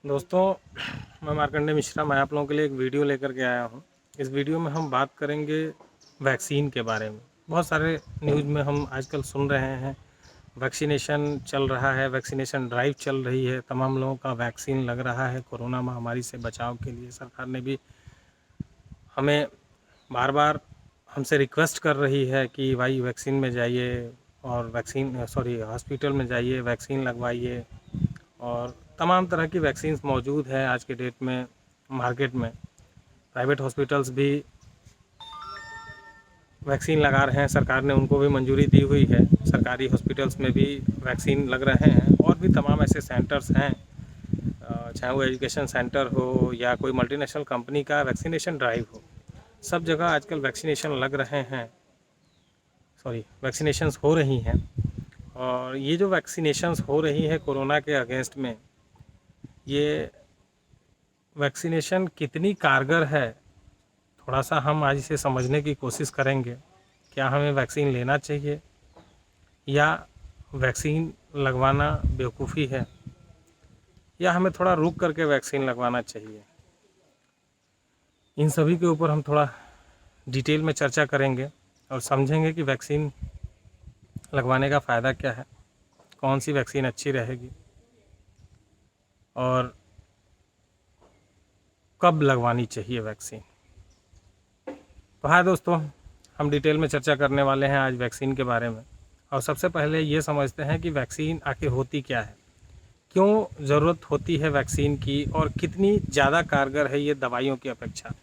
दोस्तों, मैं मार्कंडेय मिश्रा। मैं आप लोगों के लिए एक वीडियो लेकर के आया हूँ। इस वीडियो में हम बात करेंगे वैक्सीन के बारे में। बहुत सारे न्यूज़ में हम आजकल सुन रहे हैं, वैक्सीनेशन चल रहा है, वैक्सीनेशन ड्राइव चल रही है, तमाम लोगों का वैक्सीन लग रहा है। कोरोना महामारी से बचाव के लिए सरकार ने भी हमें बार बार हमसे रिक्वेस्ट कर रही है कि भाई वैक्सीन में जाइए और हॉस्पिटल में जाइए, वैक्सीन लगवाइए। और तमाम तरह की वैक्सीन्स मौजूद है आज के डेट में मार्केट में। प्राइवेट हॉस्पिटल्स भी वैक्सीन लगा रहे हैं, सरकार ने उनको भी मंजूरी दी हुई है। सरकारी हॉस्पिटल्स में भी वैक्सीन लग रहे हैं और भी तमाम ऐसे सेंटर्स हैं, चाहे वो एजुकेशन सेंटर हो या कोई मल्टीनेशनल कंपनी का वैक्सीनेशन ड्राइव हो, सब जगह आजकल वैक्सीनेशन लग रहे हैं, वैक्सीनेशंस हो रही हैं। और ये जो वैक्सीनेशंस हो रही है कोरोना के अगेंस्ट में, ये वैक्सीनेशन कितनी कारगर है, थोड़ा सा हम आज इसे समझने की कोशिश करेंगे। क्या हमें वैक्सीन लेना चाहिए या वैक्सीन लगवाना बेवकूफ़ी है, या हमें थोड़ा रुक करके वैक्सीन लगवाना चाहिए। इन सभी के ऊपर हम थोड़ा डिटेल में चर्चा करेंगे और समझेंगे कि वैक्सीन लगवाने का फ़ायदा क्या है, कौन सी वैक्सीन अच्छी रहेगी और कब लगवानी चाहिए वैक्सीन। तो हाँ दोस्तों, हम डिटेल में चर्चा करने वाले हैं आज वैक्सीन के बारे में। और सबसे पहले ये समझते हैं कि वैक्सीन आखिर होती क्या है, क्यों ज़रूरत होती है वैक्सीन की और कितनी ज़्यादा कारगर है ये दवाइयों की अपेक्षा।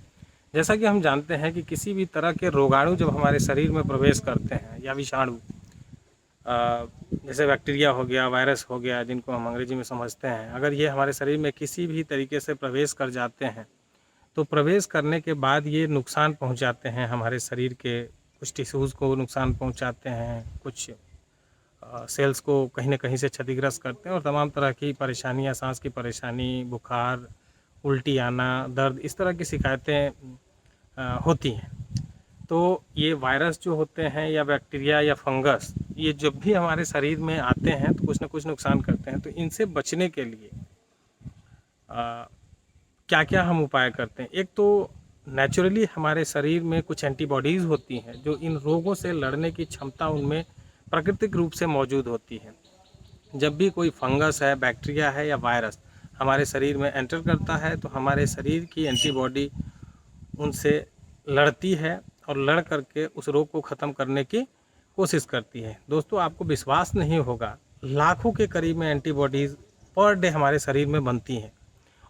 जैसा कि हम जानते हैं कि किसी भी तरह के रोगाणु जब हमारे शरीर में प्रवेश करते हैं, या विषाणु, जैसे बैक्टीरिया हो गया, वायरस हो गया, जिनको हम अंग्रेजी में समझते हैं, अगर ये हमारे शरीर में किसी भी तरीके से प्रवेश कर जाते हैं तो प्रवेश करने के बाद ये नुकसान पहुंचाते हैं, हमारे शरीर के कुछ टिश्यूज़ को नुकसान पहुंचाते हैं, कुछ सेल्स को कहीं ना कहीं से क्षतिग्रस्त करते हैं और तमाम तरह की परेशानियां, सांस की परेशानी, बुखार, उल्टी आना, दर्द, इस तरह की शिकायतें होती हैं। तो ये वायरस जो होते हैं या बैक्टीरिया या फंगस, ये जब भी हमारे शरीर में आते हैं तो कुछ ना कुछ नुकसान करते हैं। तो इनसे बचने के लिए क्या क्या हम उपाय करते हैं। एक तो नेचुरली हमारे शरीर में कुछ एंटीबॉडीज़ होती हैं जो इन रोगों से लड़ने की क्षमता उनमें प्राकृतिक रूप से मौजूद होती है। जब भी कोई फंगस है, बैक्टीरिया है या वायरस हमारे शरीर में एंटर करता है तो हमारे शरीर की एंटीबॉडी उनसे लड़ती है और लड़ करके उस रोग को ख़त्म करने की कोशिश करती है। दोस्तों, आपको विश्वास नहीं होगा, लाखों के करीब में एंटीबॉडीज़ पर डे हमारे शरीर में बनती हैं।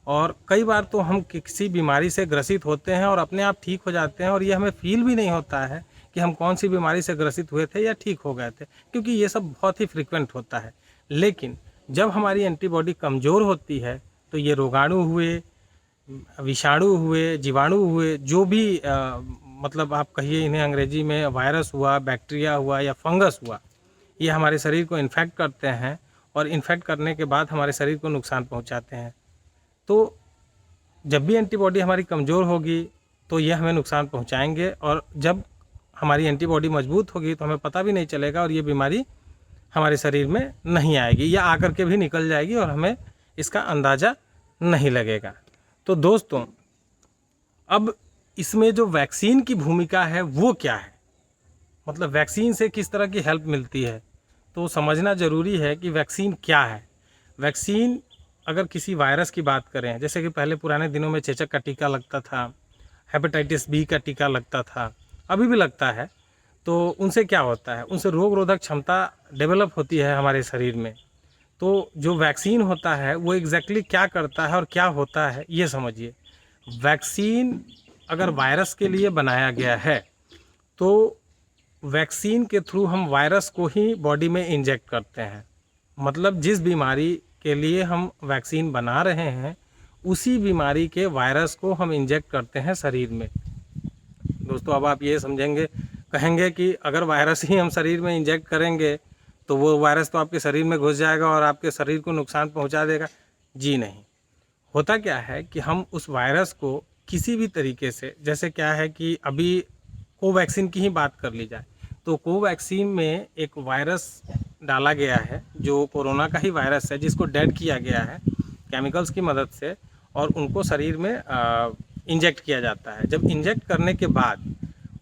और कई बार तो हम किसी बीमारी से ग्रसित होते हैं और अपने आप ठीक हो जाते हैं और ये हमें फील भी नहीं होता है कि हम कौन सी बीमारी से ग्रसित हुए थे या ठीक हो गए थे, क्योंकि ये सब बहुत ही फ्रीक्वेंट होता है। लेकिन जब हमारी एंटीबॉडी कमज़ोर होती है तो ये रोगाणु हुए, विषाणु हुए, जीवाणु हुए, जो भी मतलब आप कहिए इन्हें अंग्रेजी में वायरस हुआ, बैक्टीरिया हुआ या फंगस हुआ, ये हमारे शरीर को इन्फेक्ट करते हैं और इन्फेक्ट करने के बाद हमारे शरीर को नुकसान पहुंचाते हैं। तो जब भी एंटीबॉडी हमारी कमज़ोर होगी तो ये हमें नुकसान पहुंचाएंगे, और जब हमारी एंटीबॉडी मजबूत होगी तो हमें पता भी नहीं चलेगा और ये बीमारी हमारे शरीर में नहीं आएगी, या आकर के भी निकल जाएगी और हमें इसका अंदाज़ा नहीं लगेगा। तो दोस्तों, अब इसमें जो वैक्सीन की भूमिका है वो क्या है, मतलब वैक्सीन से किस तरह की हेल्प मिलती है, तो समझना ज़रूरी है कि वैक्सीन क्या है। वैक्सीन, अगर किसी वायरस की बात करें, जैसे कि पहले पुराने दिनों में चेचक का टीका लगता था, हेपेटाइटिस बी का टीका लगता था, अभी भी लगता है। तो उनसे क्या होता है, उनसे रोग रोधक क्षमता डेवलप होती है हमारे शरीर में। तो जो वैक्सीन होता है वो एग्जैक्टली क्या करता है और क्या होता है ये समझिए। वैक्सीन अगर वायरस के लिए बनाया गया है तो वैक्सीन के थ्रू हम वायरस को ही बॉडी में इंजेक्ट करते हैं। मतलब जिस बीमारी के लिए हम वैक्सीन बना रहे हैं उसी बीमारी के वायरस को हम इंजेक्ट करते हैं शरीर में। दोस्तों, अब आप ये समझेंगे, कहेंगे कि अगर वायरस ही हम शरीर में इंजेक्ट करेंगे तो वो वायरस तो आपके शरीर में घुस जाएगा और आपके शरीर को नुकसान पहुंचा देगा। जी नहीं, होता क्या है कि हम उस वायरस को किसी भी तरीके से, जैसे क्या है कि अभी कोवैक्सीन की ही बात कर ली जाए तो कोवैक्सीन में एक वायरस डाला गया है जो कोरोना का ही वायरस है, जिसको डेड किया गया है, केमिकल्स की मदद से और उनको शरीर में इंजेक्ट किया जाता है। जब इंजेक्ट करने के बाद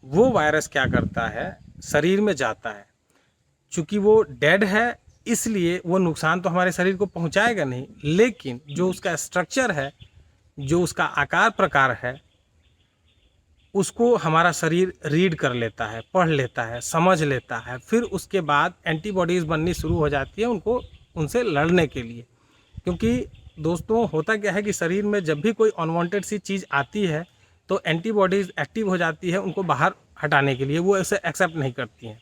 वो वायरस क्या करता है, शरीर में जाता है। चूँकि वो डेड है इसलिए वो नुकसान तो हमारे शरीर को पहुंचाएगा नहीं, लेकिन जो उसका स्ट्रक्चर है, जो उसका आकार प्रकार है, उसको हमारा शरीर रीड कर लेता है, पढ़ लेता है, समझ लेता है। फिर उसके बाद एंटीबॉडीज़ बननी शुरू हो जाती है उनको उनसे लड़ने के लिए। क्योंकि दोस्तों होता क्या है कि शरीर में जब भी कोई अनवांटेड सी चीज़ आती है तो एंटीबॉडीज़ एक्टिव हो जाती है उनको बाहर हटाने के लिए, वो इसे एक्सेप्ट नहीं करती हैं।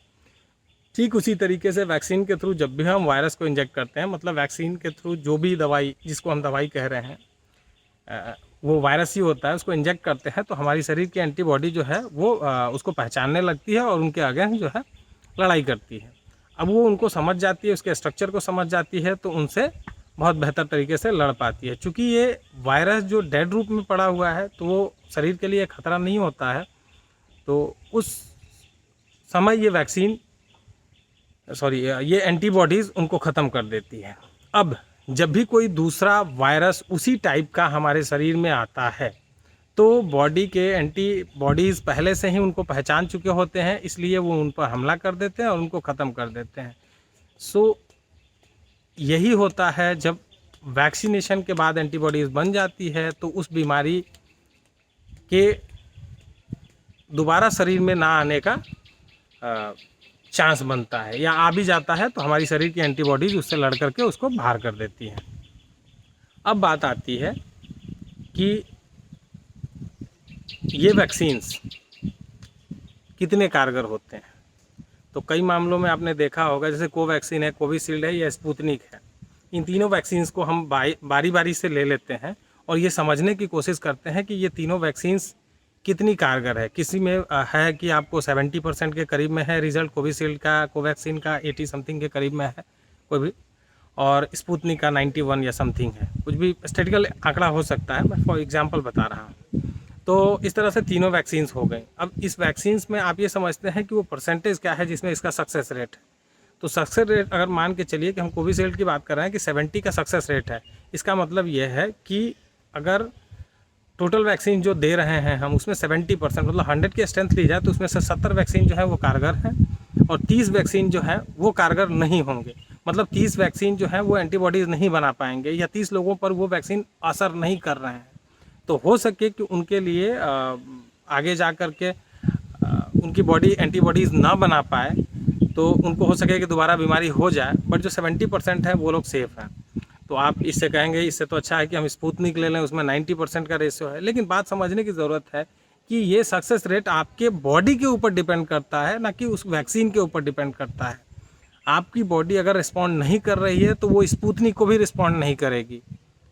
ठीक उसी तरीके से वैक्सीन के थ्रू जब भी हम वायरस को इंजेक्ट करते हैं, मतलब वैक्सीन के थ्रू जो भी दवाई, जिसको हम दवाई कह रहे हैं, वो वायरस ही होता है, उसको इंजेक्ट करते हैं तो हमारी शरीर की एंटीबॉडी जो है वो उसको पहचानने लगती है और उनके अगेंस्ट जो है लड़ाई करती है। अब वो उनको समझ जाती है, उसके स्ट्रक्चर को समझ जाती है तो उनसे बहुत बेहतर तरीके से लड़ पाती है। चूँकि ये वायरस जो डेड रूप में पड़ा हुआ है तो वो शरीर के लिए खतरा नहीं होता है, तो उस समय ये वैक्सीन ये एंटीबॉडीज़ उनको ख़त्म कर देती है। अब जब भी कोई दूसरा वायरस उसी टाइप का हमारे शरीर में आता है तो बॉडी के एंटीबॉडीज़ पहले से ही उनको पहचान चुके होते हैं, इसलिए वो उन पर हमला कर देते हैं और उनको ख़त्म कर देते हैं। सो यही होता है, जब वैक्सीनेशन के बाद एंटीबॉडीज़ बन जाती है तो उस बीमारी के दोबारा शरीर में ना आने का चांस बनता है, या आ भी जाता है तो हमारी शरीर की एंटीबॉडीज़ उससे लड़ करके उसको बाहर कर देती हैं। अब बात आती है कि ये वैक्सीन्स कितने कारगर होते हैं। तो कई मामलों में आपने देखा होगा, जैसे कोवैक्सीन है, कोविशील्ड है या स्पुतनिक है, इन तीनों वैक्सीन्स को हम बारी बारी से ले लेते हैं और ये समझने की कोशिश करते हैं कि ये तीनों वैक्सीन्स कितनी कारगर है। किसी में है कि आपको 70% के करीब में है रिजल्ट कोविशील्ड का, कोवैक्सीन का 80 समथिंग के करीब में है कोई भी, और स्पुतनिक का 91 या समथिंग है। कुछ भी स्टेटिकल आंकड़ा हो सकता है, मैं फॉर एग्जांपल बता रहा हूँ। तो इस तरह से तीनों वैक्सीन्स हो गए। अब इस वैक्सीन्स में आप ये समझते हैं कि वो परसेंटेज क्या है जिसमें इसका सक्सेस रेट है। तो सक्सेस रेट अगर मान के चलिए कि हम कोविशील्ड की बात कर रहे हैं कि 70 का सक्सेस रेट है, इसका मतलब ये है कि अगर टोटल वैक्सीन जो दे रहे हैं हम उसमें 70% मतलब 100 की स्ट्रेंथ ली जाए तो उसमें से 70 वैक्सीन जो है वो कारगर हैं और 30 वैक्सीन जो है वो कारगर नहीं होंगे। मतलब 30 वैक्सीन जो है वो एंटीबॉडीज़ नहीं बना पाएंगे या 30 लोगों पर वो वैक्सीन असर नहीं कर रहे हैं। तो हो सके कि उनके लिए आगे जा कर के उनकी बॉडी एंटीबॉडीज़ ना बना पाए, तो उनको हो सके कि दोबारा बीमारी हो जाए, बट जो 70% है वो लोग सेफ़ हैं। तो आप इससे कहेंगे इससे तो अच्छा है कि हम स्पुतनिक ले लें, उसमें 90% का रेशियो है। लेकिन बात समझने की ज़रूरत है कि ये सक्सेस रेट आपके बॉडी के ऊपर डिपेंड करता है, ना कि उस वैक्सीन के ऊपर डिपेंड करता है। आपकी बॉडी अगर रिस्पॉन्ड नहीं कर रही है तो वो स्पुतनिक को भी रिस्पॉन्ड नहीं करेगी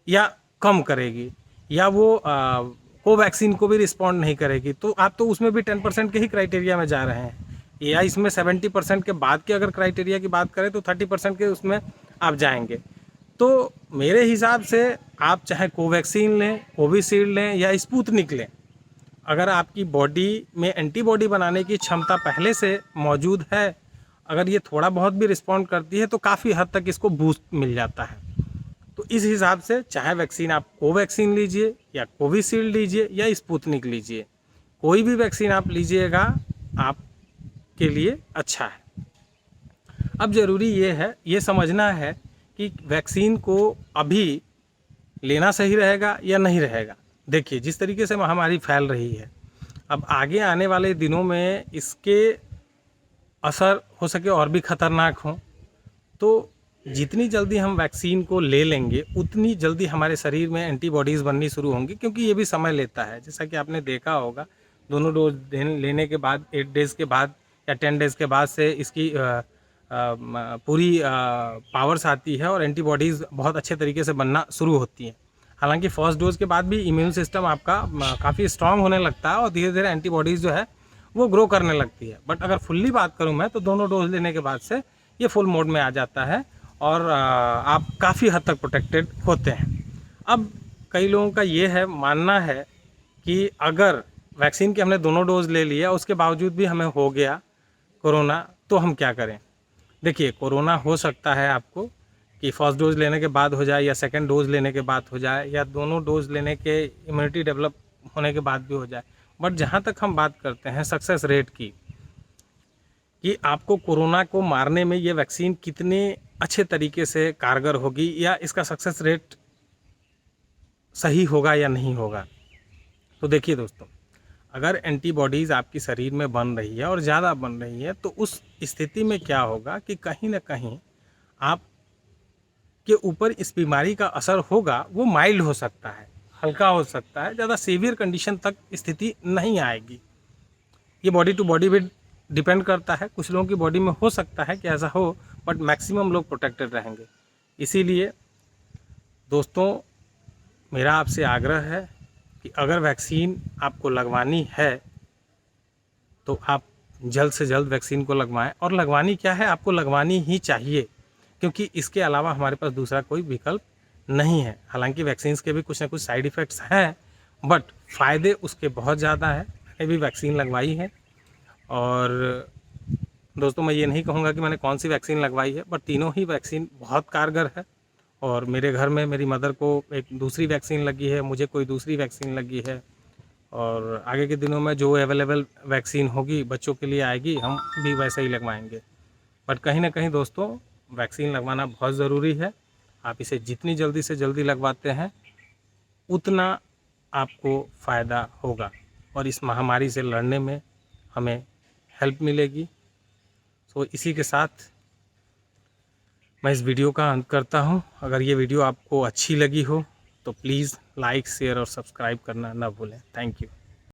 या कम करेगी, या वो कोवैक्सीन को भी रिस्पॉन्ड नहीं करेगी। तो आप तो उसमें भी 10% के ही क्राइटेरिया में जा रहे हैं, या इसमें 70% के बाद के अगर क्राइटेरिया की बात करें तो 30% के उसमें आप जाएंगे। तो मेरे हिसाब से आप चाहे कोवैक्सीन लें, कोविशील्ड लें या स्पुतनिक लें, अगर आपकी बॉडी में एंटीबॉडी बनाने की क्षमता पहले से मौजूद है, अगर ये थोड़ा बहुत भी रिस्पॉन्ड करती है तो काफ़ी हद तक इसको बूस्ट मिल जाता है। तो इस हिसाब से चाहे वैक्सीन आप कोवैक्सीन लीजिए या कोविशील्ड लीजिए या स्पुतनिक लीजिए, कोई भी वैक्सीन आप लीजिएगा आपके लिए अच्छा है। अब ज़रूरी ये है, ये समझना है कि वैक्सीन को अभी लेना सही रहेगा या नहीं रहेगा। देखिए जिस तरीके से महामारी फैल रही है, अब आगे आने वाले दिनों में इसके असर हो सके और भी ख़तरनाक हों। तो जितनी जल्दी हम वैक्सीन को ले लेंगे उतनी जल्दी हमारे शरीर में एंटीबॉडीज़ बननी शुरू होंगी, क्योंकि ये भी समय लेता है। जैसा कि आपने देखा होगा, दोनों डोज लेने के बाद 8 डेज़ के बाद या 10 डेज़ के बाद से इसकी पूरी पावर्स आती है और एंटीबॉडीज़ बहुत अच्छे तरीके से बनना शुरू होती हैं। हालांकि फर्स्ट डोज के बाद भी इम्यून सिस्टम आपका काफ़ी स्ट्रांग होने लगता है और धीरे धीरे एंटीबॉडीज़ जो है वो ग्रो करने लगती है। बट अगर फुल्ली बात करूं मैं तो दोनों डोज लेने के बाद से ये फुल मोड में आ जाता है और आप काफ़ी हद तक प्रोटेक्टेड होते हैं। अब कई लोगों का ये है मानना है कि अगर वैक्सीन के हमने दोनों डोज ले लिया उसके बावजूद भी हमें हो गया कोरोना, तो हम क्या करें। देखिए कोरोना हो सकता है आपको कि फर्स्ट डोज लेने के बाद हो जाए या सेकंड डोज लेने के बाद हो जाए या दोनों डोज लेने के इम्यूनिटी डेवलप होने के बाद भी हो जाए। बट जहाँ तक हम बात करते हैं सक्सेस रेट की, कि आपको कोरोना को मारने में ये वैक्सीन कितने अच्छे तरीके से कारगर होगी या इसका सक्सेस रेट सही होगा या नहीं होगा। तो देखिए दोस्तों, अगर एंटीबॉडीज़ आपकी शरीर में बन रही है और ज़्यादा बन रही है तो उस स्थिति में क्या होगा कि कहीं ना कहीं आपके ऊपर इस बीमारी का असर होगा, वो माइल्ड हो सकता है, हल्का हो सकता है, ज़्यादा सीवियर कंडीशन तक स्थिति नहीं आएगी। ये बॉडी टू बॉडी भी डिपेंड करता है, कुछ लोगों की बॉडी में हो सकता है कि ऐसा हो, बट मैक्सिमम लोग प्रोटेक्टेड रहेंगे। इसीलिए दोस्तों, मेरा आपसे आग्रह है कि अगर वैक्सीन आपको लगवानी है तो आप जल्द से जल्द वैक्सीन को लगवाएं। और लगवानी क्या है, आपको लगवानी ही चाहिए, क्योंकि इसके अलावा हमारे पास दूसरा कोई विकल्प नहीं है। हालांकि वैक्सीन्स के भी कुछ ना कुछ साइड इफ़ेक्ट्स हैं, बट फ़ायदे उसके बहुत ज़्यादा हैं। मैंने भी वैक्सीन लगवाई है और दोस्तों मैं ये नहीं कहूँगा कि मैंने कौन सी वैक्सीन लगवाई है, बट तीनों ही वैक्सीन बहुत कारगर है। और मेरे घर में मेरी मदर को एक दूसरी वैक्सीन लगी है, मुझे कोई दूसरी वैक्सीन लगी है, और आगे के दिनों में जो अवेलेबल वैक्सीन होगी बच्चों के लिए आएगी, हम भी वैसे ही लगवाएंगे। बट कहीं ना कहीं दोस्तों, वैक्सीन लगवाना बहुत ज़रूरी है। आप इसे जितनी जल्दी से जल्दी लगवाते हैं उतना आपको फ़ायदा होगा और इस महामारी से लड़ने में हमें हेल्प मिलेगी। तो इसी के साथ मैं इस वीडियो का अंत करता हूं। अगर ये वीडियो आपको अच्छी लगी हो तो प्लीज़ लाइक, शेयर और सब्सक्राइब करना ना भूलें। Thank you.